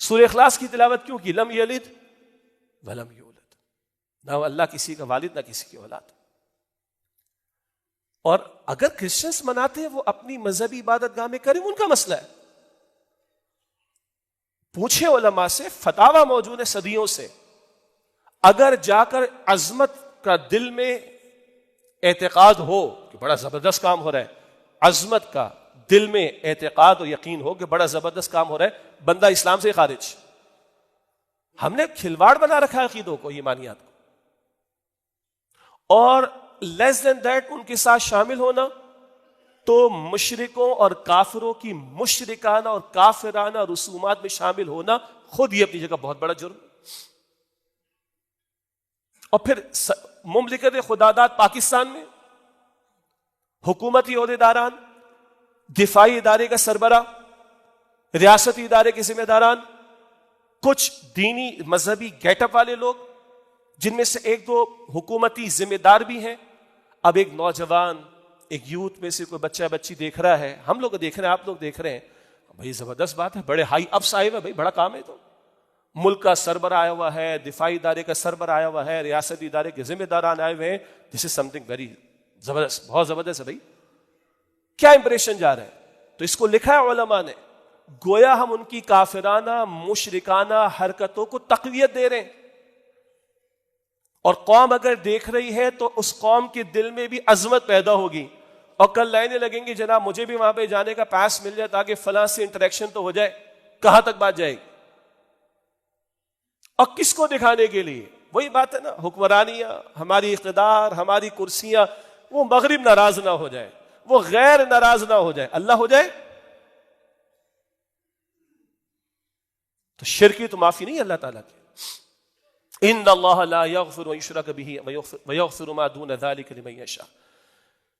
سورہ اخلاص کی تلاوت کیوں کی؟ لم یلد ولم یولد، نہ اللہ کسی کا والد نہ کسی کی اولاد. اور اگر کرسچنس مناتے ہیں وہ اپنی مذہبی عبادت گاہ میں کریں، ان کا مسئلہ ہے. پوچھے علماء سے، فتاوی موجود ہے صدیوں سے. اگر جا کر عظمت کا دل میں اعتقاد ہو کہ بڑا زبردست کام ہو رہا ہے، عظمت کا دل میں اعتقاد و یقین ہو کہ بڑا زبردست کام ہو رہا ہے، بندہ اسلام سے خارج. ہم نے کھلواڑ بنا رکھا ہے عقیدوں کو، ایمانیات کو. اور لیس دین دیٹ ان کے ساتھ شامل ہونا تو مشرکوں اور کافروں کی مشرکانہ اور کافرانہ رسومات میں شامل ہونا خود ہی اپنی جگہ بہت بڑا جرم. اور پھر مملکت خداداد پاکستان میں حکومتی عہدیداران، دفاعی ادارے کا سربراہ، ریاستی ادارے کے ذمہ داران، کچھ دینی مذہبی گیٹ اپ والے لوگ، جن میں سے 1-2 حکومتی ذمہ دار بھی ہیں. اب ایک نوجوان، ایک یوتھ میں سے کوئی بچہ بچی دیکھ رہا ہے، ہم لوگ دیکھ رہے ہیں، آپ لوگ دیکھ رہے ہیں، بھائی زبردست بات ہے، بڑے ہائی اپس آئے ہوئے، بھائی بڑا کام ہے. تو ملک کا سربراہ آیا ہوا ہے، دفاعی ادارے کا سربراہ آیا ہوا ہے، ریاستی ادارے کے ذمہ داران آئے ہوئے ہیں. دس از سم تھنگ ویری زبردست، بہت زبردست ہے. بھائی کیا امپریشن جا رہا ہے؟ تو اس کو لکھا ہے علماء نے، گویا ہم ان کی کافرانہ مشرکانہ حرکتوں کو تقویت دے رہے ہیں. اور قوم اگر دیکھ رہی ہے تو اس قوم کے دل میں بھی عظمت پیدا ہوگی، اور کل لائنیں لگیں گی، جناب مجھے بھی وہاں پہ جانے کا پاس مل جائے تاکہ فلاں سے انٹریکشن تو ہو جائے. کہاں تک بات جائے گی؟ اور کس کو دکھانے کے لیے؟ وہی بات ہے نا، حکمرانیاں، ہماری اقتدار، ہماری کرسیاں، وہ مغرب ناراض نہ ہو جائے، وہ غیر ناراض نہ ہو جائے، اللہ ہو جائے. تو شرک کی تو معافی نہیں اللہ تعالیٰ کی. ان اللہ لا یغفر ان یشرک بہ ویغفر ما دون ذلک لمن یشاء.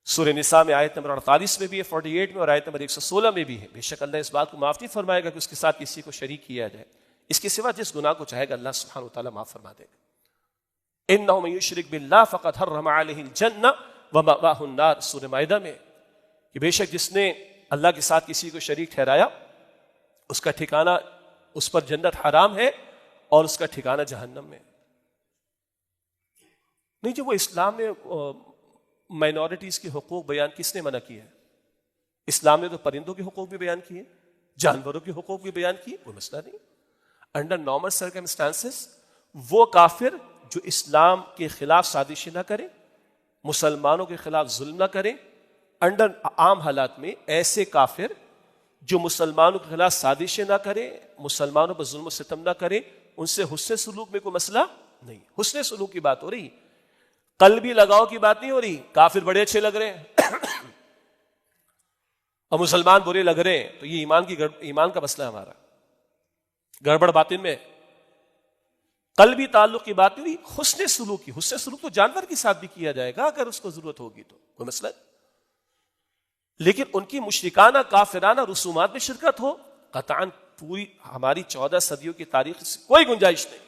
سورہ نساء میں آیت نمبر 48 میں بھی ہے، 48 میں، اور آیت نمبر 116 میں بھی ہے. بے شک اللہ اس بات کو معاف نہیں فرمائے گا کہ اس کے ساتھ کسی کو شریک کیا جائے. اس کے سوا جس گناہ کو چاہے گا اللہ سبحانہ وتعالیٰ معاف فرما دے گا. انہ من یشرک باللہ فقد حرم علیہ الجنہ ومأواہ النار. سورہ مائدہ میں کہ بے شک جس نے اللہ کے ساتھ کسی کو شریک ٹھہرایا اس کا ٹھکانہ، اس پر جنت حرام ہے اور اس کا ٹھکانہ جہنم میں. نہیں جو وہ اسلام میں مائنورٹیز کے حقوق بیان کس نے منع کیے ہیں؟ اسلام نے تو پرندوں کے حقوق بھی بیان کیے، جانوروں کے حقوق بھی بیان کیے، کوئی مسئلہ نہیں. انڈر نارمل سرکمسٹانسز وہ کافر جو اسلام کے خلاف سازشیں نہ کریں، مسلمانوں کے خلاف ظلم نہ کریں، انڈر عام حالات میں ایسے کافر جو مسلمانوں کے خلاف سازشیں نہ کریں، مسلمانوں پر ظلم و ستم نہ کریں، ان سے حسن سلوک میں کوئی مسئلہ نہیں. حسن سلوک کی بات ہو رہی، قلبی لگاؤ کی بات نہیں ہو رہی. کافر بڑے اچھے لگ رہے ہیں اور مسلمان برے لگ رہے ہیں، تو یہ ایمان کا مسئلہ ہے ہمارا، گڑبڑ باطن میں. قلبی تعلق کی بات نہیں، حسن سلوک کی. حسن سلوک تو جانور کے ساتھ بھی کیا جائے گا اگر اس کو ضرورت ہوگی تو، کوئی مسئلہ نہیں. لیکن ان کی مشرکانہ کافرانہ رسومات میں شرکت ہو، قطعاً پوری ہماری 14 صدیوں کی تاریخ سے کوئی گنجائش نہیں،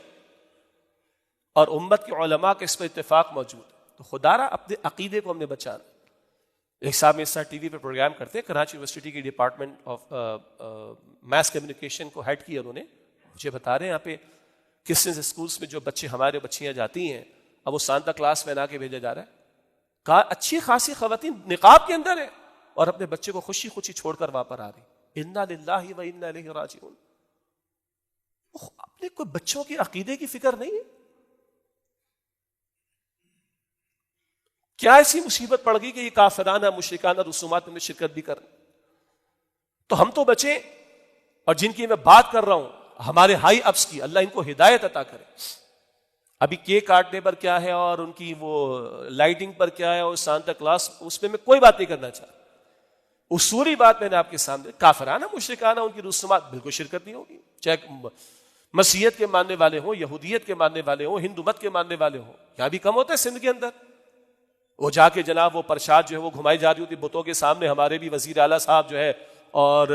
اور امت کے علماء کا اس پر اتفاق موجود ہے. تو خدا را اپنے عقیدے کو ہم نے بچانا. ایک صاحب میرے ساتھ ٹی وی پہ پروگرام کرتے ہیں، کراچی یونیورسٹی کی ڈپارٹمنٹ آف میس کمیونیکیشن کو ہیڈ کیا انہوں نے. مجھے بتا رہے ہیں یہاں پہ کرسچن اسکولس میں جو بچے ہمارے بچیاں جاتی ہیں، اب وہ سانتا کلاس پہنا کے بھیجا جا رہا ہے. کہا اچھی خاصی خواتین نقاب کے اندر ہے اور اپنے بچے کو خوشی خوشی چھوڑ کر وہاں پر آ رہی. انا للہ و انا الیہ راجعون. اپنے کوئی بچوں کے عقیدے کی فکر نہیں ہے. کیا ایسی مصیبت پڑ گئی کہ یہ کافرانہ مشرکانہ رسومات میں شرکت بھی کریں؟ تو ہم تو بچیں، اور جن کی میں بات کر رہا ہوں ہمارے ہائی اپس کی، اللہ ان کو ہدایت عطا کرے. ابھی کیک کاٹنے پر کیا ہے اور ان کی وہ لائٹنگ پر کیا ہے اور سانتا کلاس، اس پہ میں کوئی بات نہیں کرنا چاہتا. اصولی بات میں نے آپ کے سامنے، کافرانہ مشرکانہ ان کی رسومات بالکل شرکت نہیں ہوگی، چاہے مسیحیت کے ماننے والے ہوں، یہودیت کے ماننے والے ہوں، ہندو مت کے ماننے والے ہوں. یہاں بھی کم ہوتا ہے سندھ کے اندر. وہ جا کے جناب وہ پرشاد جو ہے وہ گھمائی جا رہی ہوتی بتوں کے سامنے. ہمارے بھی وزیر اعلیٰ صاحب جو ہے اور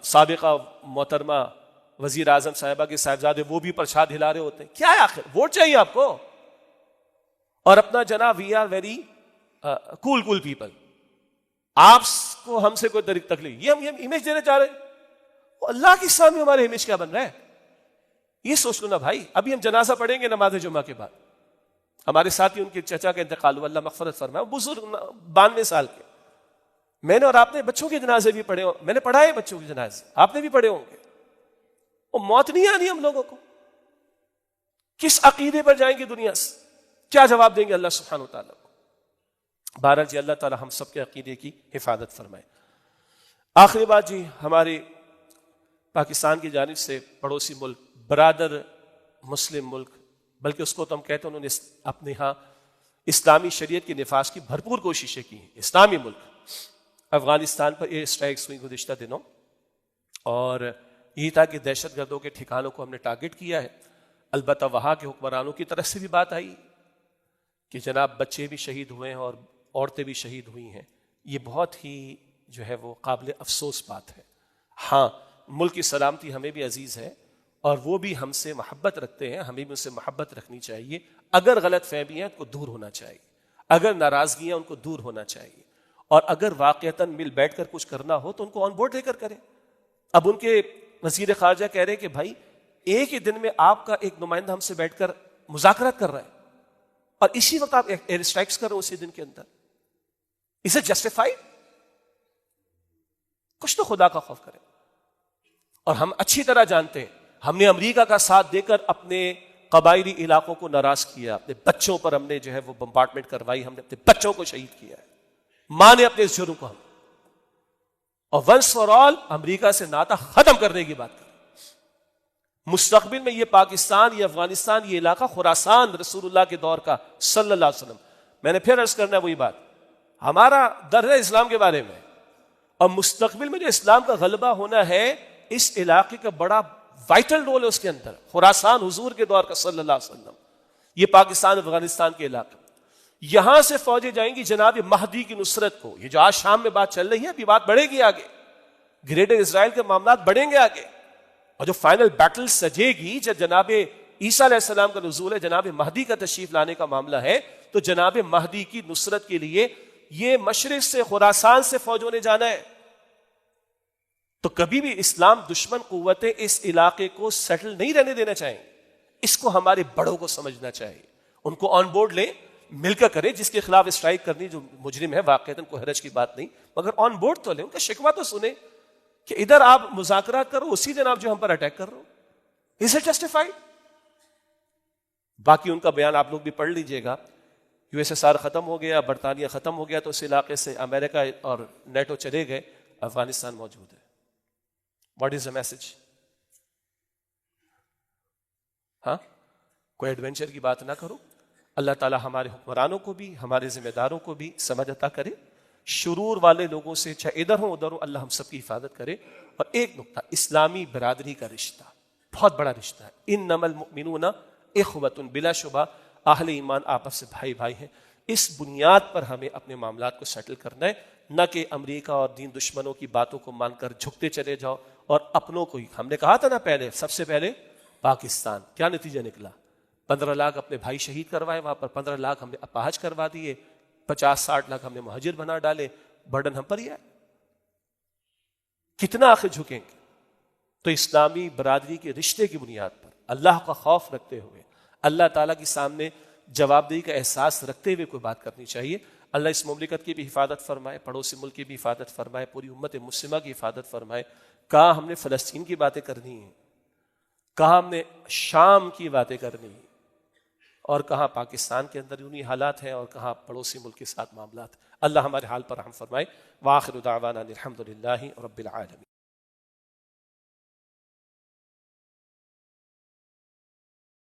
سابقہ محترمہ وزیر اعظم صاحبہ کے صاحبزادے وہ بھی پرشاد ہلا رہے ہوتے ہیں. کیا ہے آخر؟ ووٹ چاہیے آپ کو، اور اپنا جناب we are very cool people. آپ کو ہم سے کوئی تکلیف، یہ ہم امیج دینا چاہ رہے ہیں. اللہ کے سامنے ہمارے امیج کیا بن رہا ہے یہ سوچ لو نا بھائی. ابھی ہم جنازہ پڑھیں گے نماز جمعہ کے بعد. ہمارے ساتھ ہی ان کے چچا کا انتقال ہوا، اللہ مغفرت فرمائے، بزرگ 92 سال کے. میں نے اور آپ نے بچوں کے جنازے بھی پڑھے، میں نے پڑھائے بچوں کے جنازے، آپ نے بھی پڑھے ہوں گے. وہ موت نہیں آنی ہم لوگوں کو. کس عقیدے پر جائیں گے دنیا سے؟ کیا جواب دیں گے اللہ سبحانہ و تعالیٰ کو؟ بہرحال جی اللہ تعالیٰ ہم سب کے عقیدے کی حفاظت فرمائے. آخری بات جی، ہمارے پاکستان کی جانب سے پڑوسی ملک، برادر مسلم ملک، بلکہ اس کو تو ہم کہتے ہیں انہوں نے اپنے ہاں اسلامی شریعت کے نفاذ کی بھرپور کوششیں کی ہیں. اسلامی ملک افغانستان پر ایئر اسٹرائکس ہوئی گزشتہ دنوں، اور یہی تھا کہ دہشت گردوں کے ٹھکانوں کو ہم نے ٹارگٹ کیا ہے. البتہ وہاں کے حکمرانوں کی طرف سے بھی بات آئی کہ جناب بچے بھی شہید ہوئے ہیں اور عورتیں بھی شہید ہوئی ہیں. یہ بہت ہی جو ہے وہ قابل افسوس بات ہے. ہاں ملک کی سلامتی ہمیں بھی عزیز ہے اور وہ بھی ہم سے محبت رکھتے ہیں، ہمیں بھی ان سے محبت رکھنی چاہیے. اگر غلط فہمیاں ان کو دور ہونا چاہیے، اگر ناراضگیاں ان کو دور ہونا چاہیے، اور اگر واقعتاً مل بیٹھ کر کچھ کرنا ہو تو ان کو آن بورڈ لے کر کریں. اب ان کے وزیر خارجہ کہہ رہے ہیں کہ بھائی ایک ہی دن میں آپ کا ایک نمائندہ ہم سے بیٹھ کر مذاکرات کر رہا ہے اور اسی وقت آپ ایئر اسٹرائکس کر رہے ہو اسی دن کے اندر. اسے جسٹیفائی؟ کچھ تو خدا کا خوف کریں. اور ہم اچھی طرح جانتے ہیں ہم نے امریکہ کا ساتھ دے کر اپنے قبائلی علاقوں کو ناراض کیا، اپنے بچوں پر ہم نے جو ہے وہ بمبارڈمنٹ کروائی، ہم نے اپنے بچوں کو شہید کیا ہے. مانے اپنے اس جرم کو ہم، اور ونس فار آل امریکہ سے ناطہ ختم کرنے کی بات کریں. مستقبل میں یہ پاکستان، یہ افغانستان، یہ علاقہ خراسان رسول اللہ کے دور کا صلی اللہ علیہ وسلم. میں نے پھر عرض کرنا ہے وہی بات، ہمارا در ہے اسلام کے بارے میں، اور مستقبل میں جو اسلام کا غلبہ ہونا ہے اس علاقے کا بڑا وائٹل رول ہے اس کے اندر. خراسان حضور کے دور کا صلی اللہ علیہ وسلم، یہ پاکستان افغانستان کے علاقہ. یہاں سے فوجیں جائیں گی جناب مہدی کی نصرت کو. یہ جو آج شام میں بات چل رہی ہے ابھی بات بڑھے گی آگے، گریٹر اسرائیل کے معاملات بڑھیں گے آگے، اور جو فائنل بیٹل سجے گی جب جناب عیسیٰ علیہ السلام کا نزول ہے، جناب مہدی کا تشریف لانے کا معاملہ ہے، تو جناب مہدی کی نصرت کے لیے یہ مشرق سے خراسان سے فوجوں نے جانا ہے. تو کبھی بھی اسلام دشمن قوتیں اس علاقے کو سیٹل نہیں رہنے دینا چاہیں. اس کو ہمارے بڑوں کو سمجھنا چاہیے، ان کو آن بورڈ لیں، مل کر کریں. جس کے خلاف اسٹرائک کرنی جو مجرم ہے واقعتاً کوئی حرج کی بات نہیں، مگر آن بورڈ تو لیں، ان کا شکوہ تو سنیں کہ ادھر آپ مذاکرات کرو، اسی دن آپ جو ہم پر اٹیک کر رہے ہو. Is it justified? باقی ان کا بیان آپ لوگ بھی پڑھ لیجئے گا. یو ایس ایس آر ختم ہو گیا، برطانیہ ختم ہو گیا، تو اس علاقے سے امریکہ اور نیٹو چلے گئے، افغانستان موجود ہے. What is the message? ہاں کوئی ایڈونچر کی بات نہ کرو. اللہ تعالیٰ ہمارے حکمرانوں کو بھی ہمارے ذمہ داروں کو بھی سمجھ عطا کرے. شرور والے لوگوں سے چاہے ادھر ہوں ادھر ہوں اللہ ہم سب کی حفاظت کرے. اور ایک نقطہ، اسلامی برادری کا رشتہ بہت بڑا رشتہ ہے. انما المؤمنون اخوۃ، بلا شبہ اہل ایمان آپس سے بھائی بھائی ہیں. اس بنیاد پر ہمیں اپنے معاملات کو سیٹل کرنا ہے، نہ کہ امریکہ اور دین دشمنوں کی باتوں کو مان کر جھکتے چلے جاؤ اور اپنوں کو ہی. ہم نے کہا تھا نا پہلے، سب سے پہلے پاکستان، کیا نتیجہ نکلا؟ 15 لاکھ اپنے بھائی شہید کروائے وہاں پر، 15 لاکھ ہم نے اپاہج کروا دیے، 50-60 لاکھ ہم نے مہاجر بنا ڈالے. برڈن ہم پر ہی ہے. کتنا آخر جھکیں گے؟ تو اسلامی برادری کے رشتے کی بنیاد پر اللہ کا خوف رکھتے ہوئے، اللہ تعالیٰ کے سامنے جواب دہی کا احساس رکھتے ہوئے کوئی بات کرنی چاہیے. اللہ اس مملکت کی بھی حفاظت فرمائے، پڑوسی ملک کی بھی حفاظت فرمائے، پوری امت مسلمہ کی حفاظت فرمائے. کہاں ہم نے فلسطین کی باتیں کرنی ہیں، کہاں ہم نے شام کی باتیں کرنی ہیں، اور کہاں پاکستان کے اندر یونی حالات ہیں، اور کہاں پڑوسی ملک کے ساتھ معاملات. اللہ ہمارے حال پر رحم فرمائے. وآخر دعوانا الحمد للہ رب العالمین.